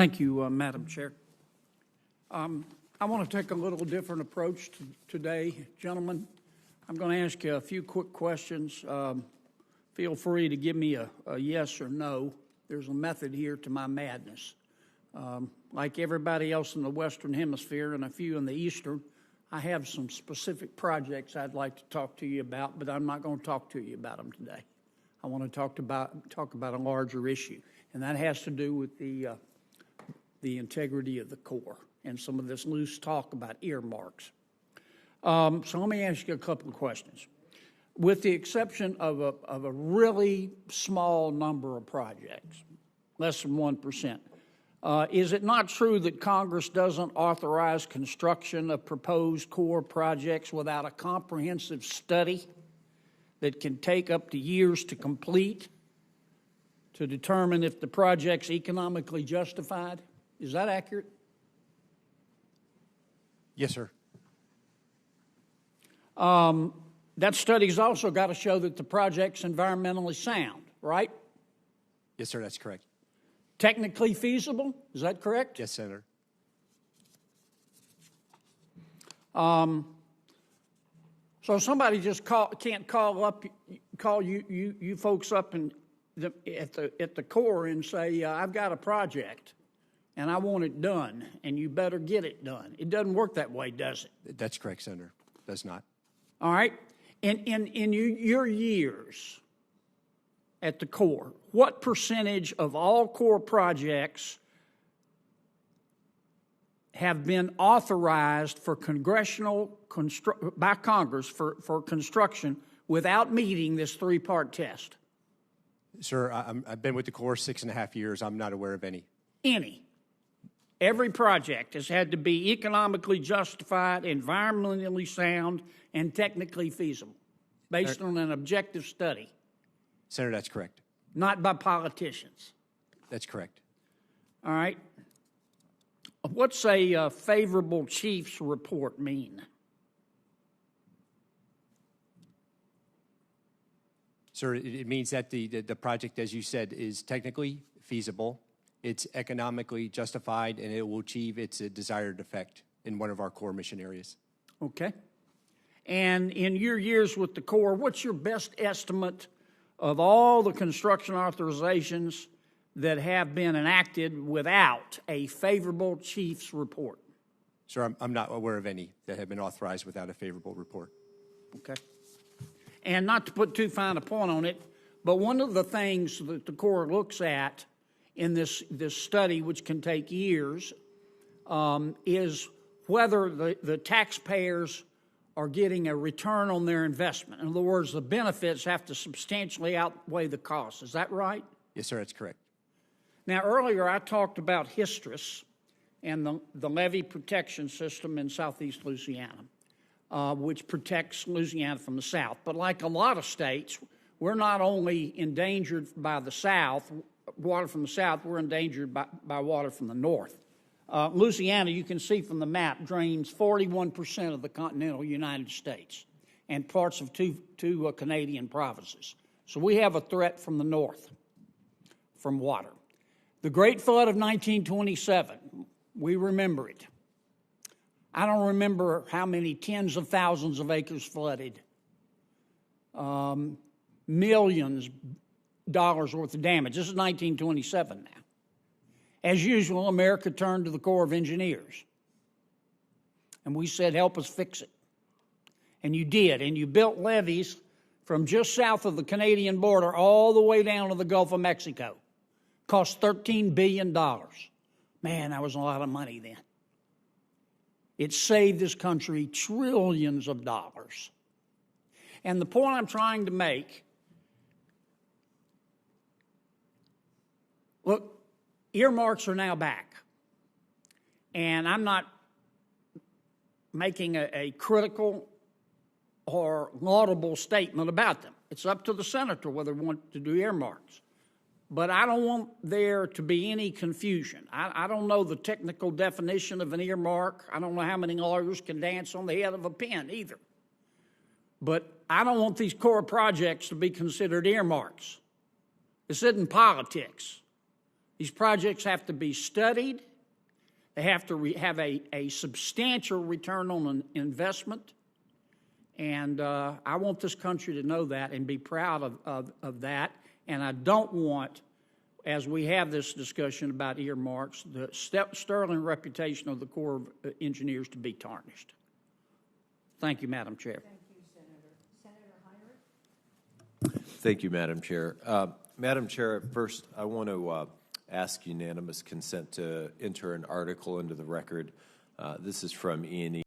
Thank you, Madam Chair. I want to take a little different approach today, gentlemen. I'm going to ask you a few quick questions. Feel free to give me a yes or no. There's a method here to my madness. Like everybody else in the Western Hemisphere and a few in the Eastern, I have some specific projects I'd like to talk to you about, but I'm not going to talk to you about them today. I want to talk about a larger issue, and that has to do with the integrity of the Corps and some of this loose talk about earmarks. So let me ask you a couple of questions. With the exception of a really small number of projects, less than 1%, is it not true that Congress doesn't authorize construction of proposed Corps projects without a comprehensive study that can take up to years to complete to determine if the project's economically justified? Is that accurate? Yes, sir. That study's also got to show that the project's environmentally sound, right? Yes, sir, that's correct. Technically feasible, is that correct? Yes, Senator. So somebody just can't call you folks up at the Corps and say, I've got a project and I want it done, and you better get it done. It doesn't work that way, does it? That's correct, Senator. It does not. All right. In your years at the Corps, what percentage of all Corps projects have been authorized for by Congress for construction without meeting this three-part test? Sir, I've been with the Corps 6.5 years. I'm not aware of any. Any. Every project has had to be economically justified, environmentally sound, and technically feasible, based on an objective study. Senator, that's correct. Not by politicians. That's correct. All right. What's a favorable chief's report mean? Sir, it means that the project, as you said, is technically feasible, it's economically justified, and it will achieve its desired effect in one of our core mission areas. Okay. And in your years with the Corps, what's your best estimate of all the construction authorizations that have been enacted without a favorable chief's report? Sir, I'm not aware of any that have been authorized without a favorable report. Okay. And not to put too fine a point on it, but one of the things that the Corps looks at in this study, which can take years, is whether the taxpayers are getting a return on their investment. In other words, the benefits have to substantially outweigh the costs. Is that right? Yes, sir, that's correct. Now, earlier I talked about HISTRIS and the levee protection system in southeast Louisiana, which protects Louisiana from the south. But like a lot of states, we're not only endangered by the south, water from the south, we're endangered by water from the north. Louisiana, you can see from the map, drains 41% of the continental United States and parts of two Canadian provinces. So we have a threat from the north, from water. The Great Flood of 1927, we remember it. I don't remember how many tens of thousands of acres flooded, millions dollars worth of damage. This is 1927 now. As usual, America turned to the Corps of Engineers. And we said, help us fix it. And you did. And you built levees from just south of the Canadian border all the way down to the Gulf of Mexico. Cost $13 billion. Man, that was a lot of money then. It saved this country trillions of dollars. And the point I'm trying to make, look, earmarks are now back. And I'm not making a critical or laudable statement about them. It's up to the senator whether they want to do earmarks. But I don't want there to be any confusion. I don't know the technical definition of an earmark. I don't know how many lawyers can dance on the head of a pin either. But I don't want these Corps projects to be considered earmarks. This isn't politics. These projects have to be studied. They have to have a substantial return on an investment. And I want this country to know that and be proud of that. And I don't want, as we have this discussion about earmarks, the sterling reputation of the Corps of Engineers to be tarnished. Thank you, Madam Chair. Thank you, Senator. Senator Heinrich? Thank you, Madam Chair. Madam Chair, first, I want to ask unanimous consent to enter an article into the record. This is from E&E.